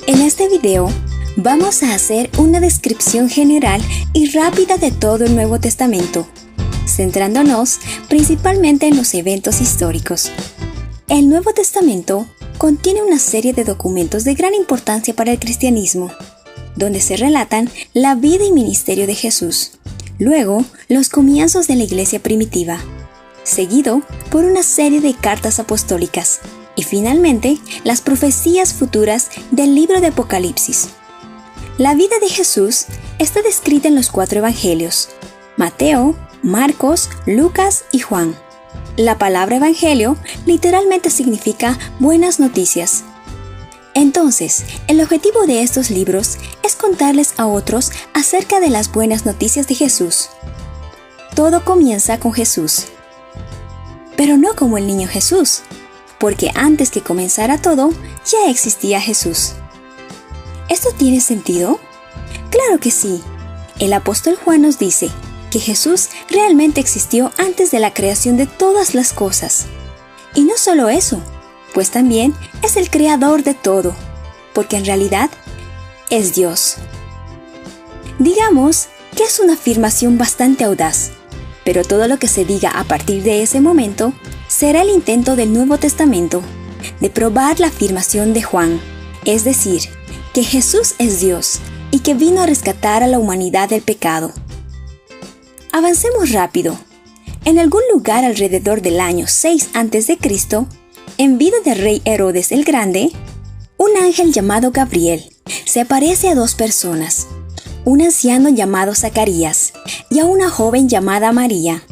En este video vamos a hacer una descripción general y rápida de todo el Nuevo Testamento, centrándonos principalmente en los eventos históricos. El Nuevo Testamento contiene una serie de documentos de gran importancia para el cristianismo, donde se relatan la vida y ministerio de Jesús, luego los comienzos de la iglesia primitiva, seguido por una serie de cartas apostólicas, y finalmente las profecías futuras del libro de Apocalipsis. La vida de Jesús está descrita en los 4 evangelios: Mateo, Marcos, Lucas y Juan. La palabra evangelio literalmente significa buenas noticias. Entonces, el objetivo de estos libros es contarles a otros acerca de las buenas noticias de Jesús. Todo comienza con Jesús. Pero no como el niño Jesús, porque antes que comenzara todo, ya existía Jesús. ¿Esto tiene sentido? Claro que sí. El apóstol Juan nos dice que Jesús realmente existió antes de la creación de todas las cosas. Y no solo eso, pues también es el creador de todo, porque en realidad es Dios. Digamos que es una afirmación bastante audaz, pero todo lo que se diga a partir de ese momento será el intento del Nuevo Testamento de probar la afirmación de Juan, es decir, que Jesús es Dios y que vino a rescatar a la humanidad del pecado. Avancemos rápido. En algún lugar alrededor del año 6 a.C., en vida del rey Herodes el Grande, un ángel llamado Gabriel se aparece a 2 personas, un anciano llamado Zacarías y a una joven llamada María.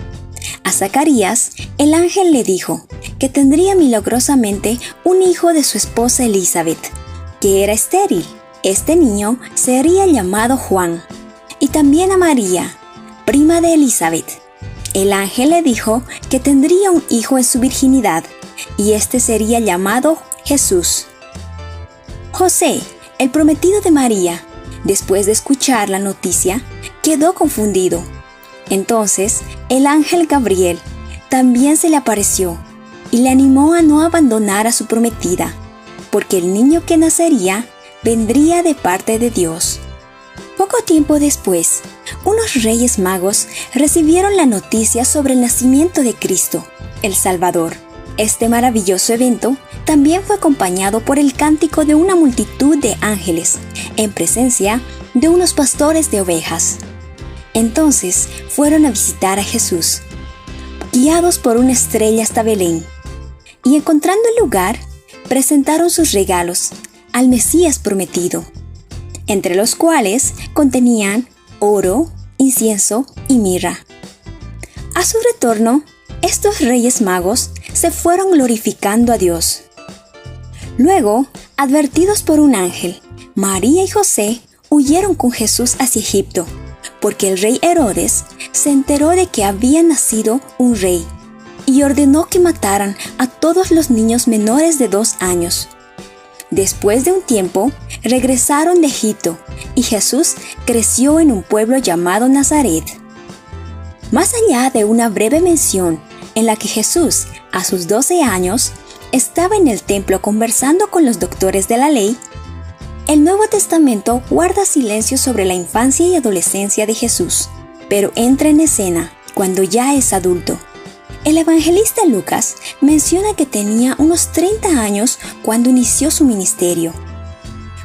A Zacarías, el ángel le dijo que tendría milagrosamente un hijo de su esposa Elizabeth, que era estéril. Este niño sería llamado Juan. Y también a María, prima de Elizabeth. El ángel le dijo que tendría un hijo en su virginidad, y este sería llamado Jesús. José, el prometido de María, después de escuchar la noticia, quedó confundido. Entonces, el ángel Gabriel también se le apareció y le animó a no abandonar a su prometida, porque el niño que nacería vendría de parte de Dios. Poco tiempo después, unos reyes magos recibieron la noticia sobre el nacimiento de Cristo, el Salvador. Este maravilloso evento también fue acompañado por el cántico de una multitud de ángeles, en presencia de unos pastores de ovejas. Entonces fueron a visitar a Jesús, guiados por una estrella hasta Belén, y encontrando el lugar, presentaron sus regalos al Mesías prometido, entre los cuales contenían oro, incienso y mirra. A su retorno, estos reyes magos se fueron glorificando a Dios. Luego, advertidos por un ángel, María y José huyeron con Jesús hacia Egipto, porque el rey Herodes se enteró de que había nacido un rey y ordenó que mataran a todos los niños menores de 2 años. Después de un tiempo, regresaron de Egipto y Jesús creció en un pueblo llamado Nazaret. Más allá de una breve mención en la que Jesús, a sus 12 años, estaba en el templo conversando con los doctores de la ley, el Nuevo Testamento guarda silencio sobre la infancia y adolescencia de Jesús, pero entra en escena cuando ya es adulto. El evangelista Lucas menciona que tenía unos 30 años cuando inició su ministerio.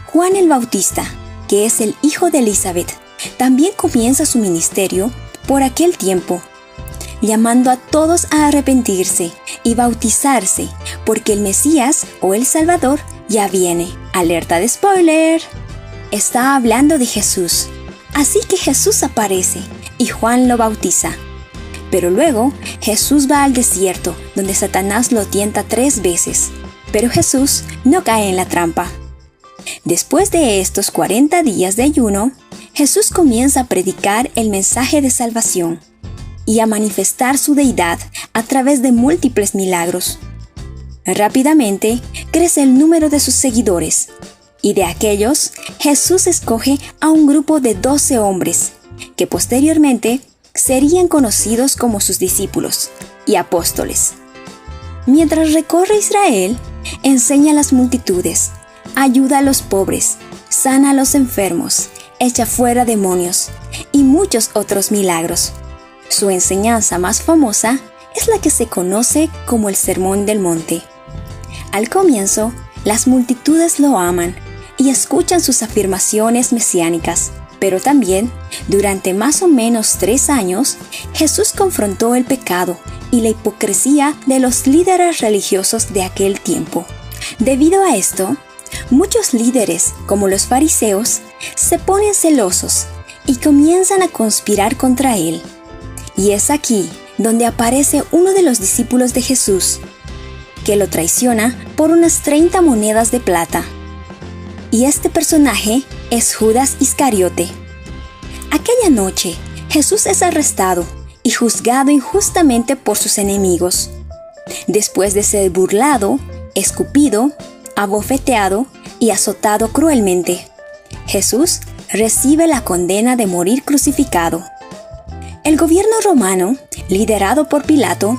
Juan el Bautista, que es el hijo de Elizabeth, también comienza su ministerio por aquel tiempo, llamando a todos a arrepentirse y bautizarse, porque el Mesías o el Salvador ya viene. Alerta de spoiler. Está hablando de Jesús. Así que Jesús aparece y Juan lo bautiza. Pero luego Jesús va al desierto, donde Satanás lo tienta 3 veces. Pero Jesús no cae en la trampa. Después de estos 40 días de ayuno, Jesús comienza a predicar el mensaje de salvación y a manifestar su deidad a través de múltiples milagros. Rápidamente crece el número de sus seguidores, y de aquellos, Jesús escoge a un grupo de 12 hombres, que posteriormente serían conocidos como sus discípulos y apóstoles. Mientras recorre Israel, enseña a las multitudes, ayuda a los pobres, sana a los enfermos, echa fuera demonios y muchos otros milagros. Su enseñanza más famosa es la que se conoce como el Sermón del Monte. Al comienzo, las multitudes lo aman y escuchan sus afirmaciones mesiánicas, pero también, durante más o menos 3 años, Jesús confrontó el pecado y la hipocresía de los líderes religiosos de aquel tiempo. Debido a esto, muchos líderes, como los fariseos, se ponen celosos y comienzan a conspirar contra él. Y es aquí donde aparece uno de los discípulos de Jesús, que lo traiciona por unas 30 monedas de plata. Y este personaje es Judas Iscariote. Aquella noche, Jesús es arrestado y juzgado injustamente por sus enemigos. Después de ser burlado, escupido, abofeteado y azotado cruelmente, Jesús recibe la condena de morir crucificado. El gobierno romano, liderado por Pilato,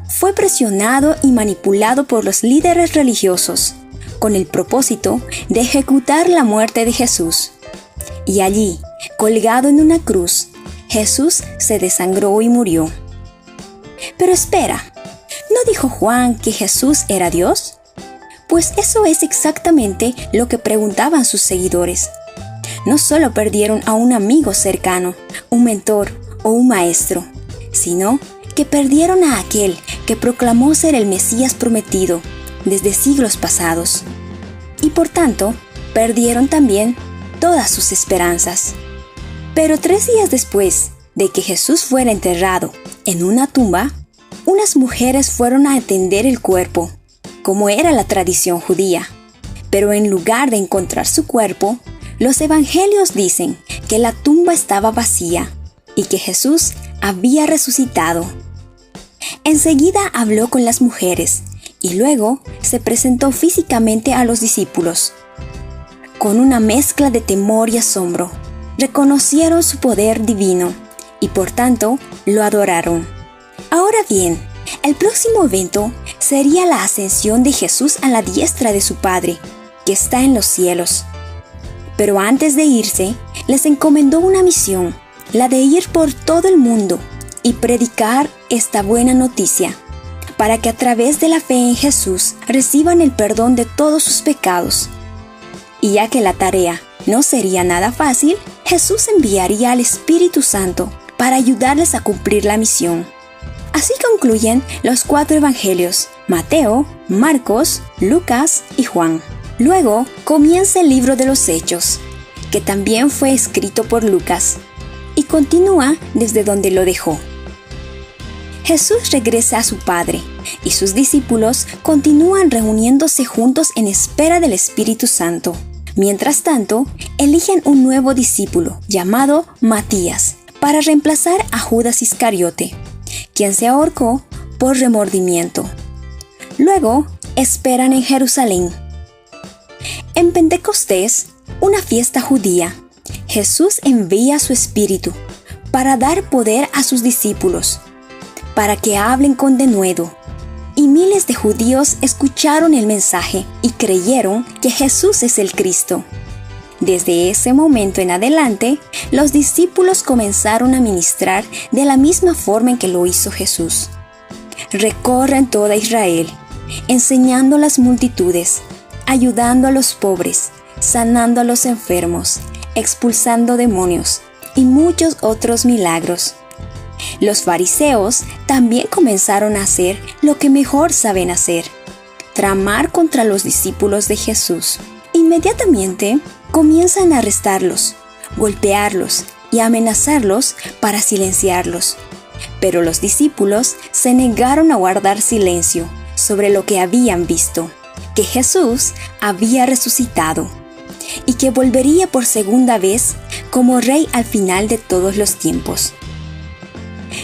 fue presionado y manipulado por los líderes religiosos, con el propósito de ejecutar la muerte de Jesús. Y allí, colgado en una cruz, Jesús se desangró y murió. Pero espera, ¿no dijo Juan que Jesús era Dios? Pues eso es exactamente lo que preguntaban sus seguidores. No solo perdieron a un amigo cercano, un mentor o un maestro, sino que perdieron a aquel que proclamó ser el Mesías prometido desde siglos pasados. Y por tanto, perdieron también todas sus esperanzas. Pero 3 días después de que Jesús fuera enterrado en una tumba, unas mujeres fueron a atender el cuerpo, como era la tradición judía. Pero en lugar de encontrar su cuerpo, los evangelios dicen que la tumba estaba vacía y que Jesús había resucitado. Enseguida habló con las mujeres y luego se presentó físicamente a los discípulos. Con una mezcla de temor y asombro, reconocieron su poder divino y por tanto lo adoraron. Ahora bien, el próximo evento sería la ascensión de Jesús a la diestra de su Padre, que está en los cielos. Pero antes de irse, les encomendó una misión, la de ir por todo el mundo y predicar esta buena noticia, para que a través de la fe en Jesús reciban el perdón de todos sus pecados. Y ya que la tarea no sería nada fácil, Jesús enviaría al Espíritu Santo para ayudarles a cumplir la misión. Así concluyen los 4 evangelios: Mateo, Marcos, Lucas y Juan. Luego comienza el libro de los Hechos, que también fue escrito por Lucas, y continúa desde donde lo dejó. Jesús regresa a su Padre, y sus discípulos continúan reuniéndose juntos en espera del Espíritu Santo. Mientras tanto, eligen un nuevo discípulo, llamado Matías, para reemplazar a Judas Iscariote, quien se ahorcó por remordimiento. Luego, esperan en Jerusalén. En Pentecostés, una fiesta judía, Jesús envía su Espíritu para dar poder a sus discípulos, para que hablen con denuedo. Y miles de judíos escucharon el mensaje y creyeron que Jesús es el Cristo. Desde ese momento en adelante, los discípulos comenzaron a ministrar de la misma forma en que lo hizo Jesús. Recorren toda Israel, enseñando a las multitudes, ayudando a los pobres, sanando a los enfermos, expulsando demonios y muchos otros milagros. Los fariseos también comenzaron a hacer lo que mejor saben hacer: tramar contra los discípulos de Jesús. Inmediatamente comienzan a arrestarlos, golpearlos y amenazarlos para silenciarlos. Pero los discípulos se negaron a guardar silencio sobre lo que habían visto: que Jesús había resucitado y que volvería por segunda vez como Rey al final de todos los tiempos.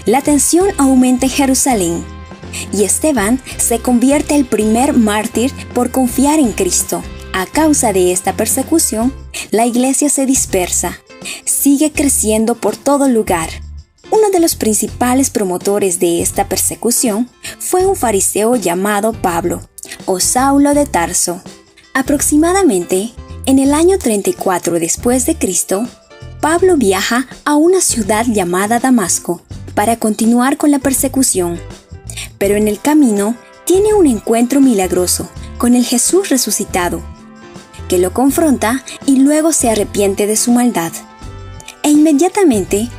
La tensión aumenta en Jerusalén y Esteban se convierte el primer mártir por confiar en Cristo. A causa de esta persecución, la iglesia se dispersa, sigue creciendo por todo lugar. Uno de los principales promotores de esta persecución fue un fariseo llamado Pablo, o Saulo de Tarso. Aproximadamente en el año 34 después de Cristo, Pablo viaja a una ciudad llamada Damasco para continuar con la persecución. Pero en el camino tiene un encuentro milagroso con el Jesús resucitado, que lo confronta y luego se arrepiente de su maldad. E inmediatamente,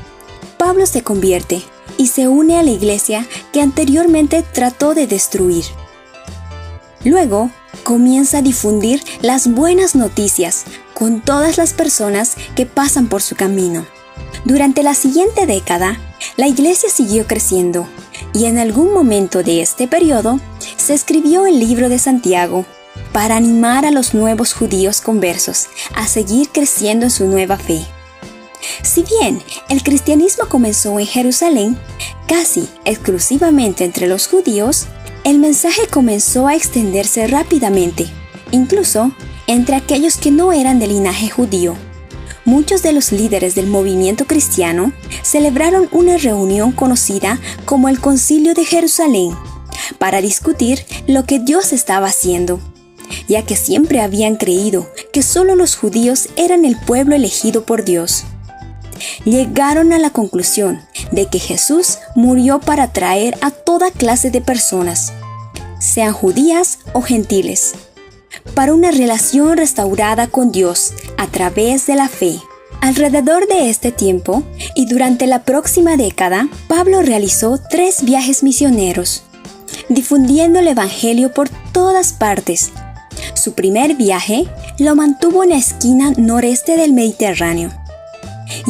Pablo se convierte y se une a la iglesia que anteriormente trató de destruir. Luego, comienza a difundir las buenas noticias con todas las personas que pasan por su camino. Durante la siguiente década, la iglesia siguió creciendo y en algún momento de este periodo se escribió el libro de Santiago para animar a los nuevos judíos conversos a seguir creciendo en su nueva fe. Si bien el cristianismo comenzó en Jerusalén, casi exclusivamente entre los judíos, el mensaje comenzó a extenderse rápidamente, incluso entre aquellos que no eran de linaje judío. Muchos de los líderes del movimiento cristiano celebraron una reunión conocida como el Concilio de Jerusalén para discutir lo que Dios estaba haciendo, ya que siempre habían creído que solo los judíos eran el pueblo elegido por Dios. Llegaron a la conclusión de que Jesús murió para atraer a toda clase de personas, sean judías o gentiles, para una relación restaurada con Dios a través de la fe. Alrededor de este tiempo y durante la próxima década, Pablo realizó 3 viajes misioneros, difundiendo el Evangelio por todas partes. Su primer viaje lo mantuvo en la esquina noreste del Mediterráneo,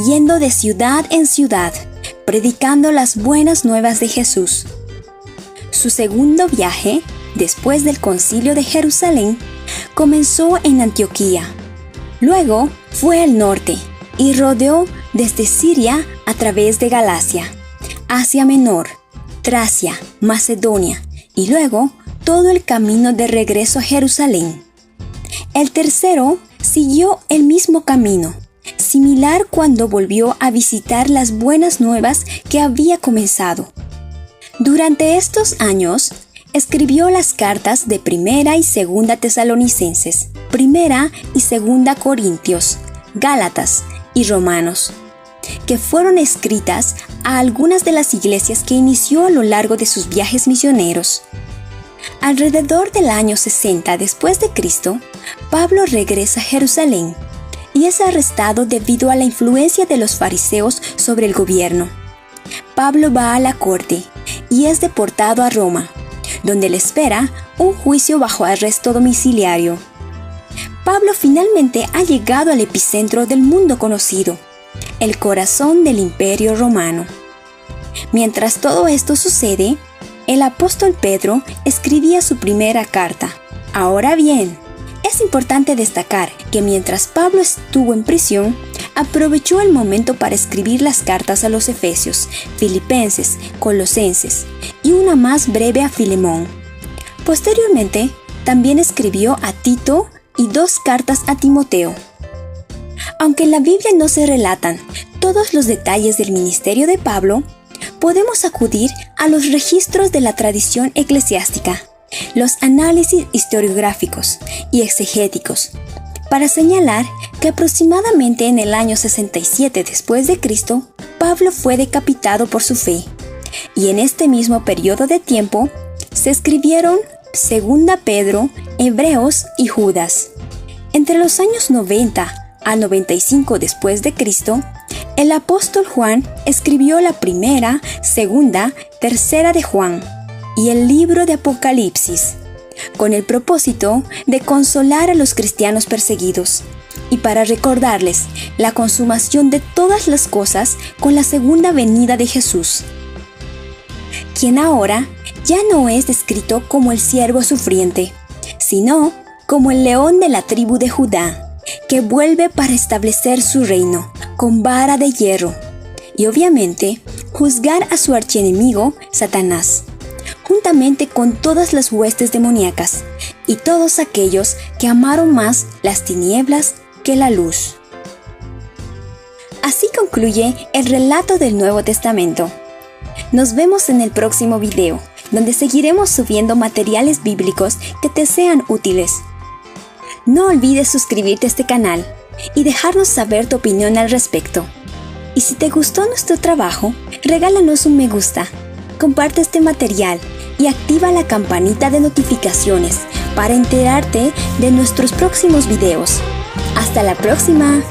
yendo de ciudad en ciudad, predicando las buenas nuevas de Jesús. Su segundo viaje, después del Concilio de Jerusalén, comenzó en Antioquía. Luego fue al norte y rodeó desde Siria a través de Galacia, Asia Menor, Tracia, Macedonia y luego todo el camino de regreso a Jerusalén. El tercero siguió el mismo camino, similar cuando volvió a visitar las buenas nuevas que había comenzado. Durante estos años, escribió las cartas de Primera y Segunda Tesalonicenses, Primera y Segunda Corintios, Gálatas y Romanos, que fueron escritas a algunas de las iglesias que inició a lo largo de sus viajes misioneros. Alrededor del año 60 después de Cristo, Pablo regresa a Jerusalén y es arrestado debido a la influencia de los fariseos sobre el gobierno. Pablo va a la corte y es deportado a Roma, donde le espera un juicio bajo arresto domiciliario. Pablo finalmente ha llegado al epicentro del mundo conocido, el corazón del Imperio Romano. Mientras todo esto sucede, el apóstol Pedro escribía su primera carta. Ahora bien, es importante destacar que mientras Pablo estuvo en prisión, aprovechó el momento para escribir las cartas a los Efesios, Filipenses, Colosenses y una más breve a Filemón. Posteriormente, también escribió a Tito y 2 cartas a Timoteo. Aunque en la Biblia no se relatan todos los detalles del ministerio de Pablo, podemos acudir a los registros de la tradición eclesiástica, los análisis historiográficos y exegéticos, para señalar que aproximadamente en el año 67 después de Cristo, Pablo fue decapitado por su fe, y en este mismo periodo de tiempo se escribieron Segunda Pedro, Hebreos y Judas. Entre los años 90 al 95 después de Cristo, el apóstol Juan escribió la primera, segunda, tercera de Juan y el libro de Apocalipsis, con el propósito de consolar a los cristianos perseguidos y para recordarles la consumación de todas las cosas con la segunda venida de Jesús, quien ahora ya no es descrito como el siervo sufriente, sino como el león de la tribu de Judá, que vuelve para establecer su reino con vara de hierro y obviamente juzgar a su archienemigo Satanás, juntamente con todas las huestes demoníacas y todos aquellos que amaron más las tinieblas que la luz. Así concluye el relato del Nuevo Testamento. Nos vemos en el próximo video, donde seguiremos subiendo materiales bíblicos que te sean útiles. No olvides suscribirte a este canal y dejarnos saber tu opinión al respecto. Y si te gustó nuestro trabajo, regálanos un me gusta, comparte este material y activa la campanita de notificaciones para enterarte de nuestros próximos videos. ¡Hasta la próxima!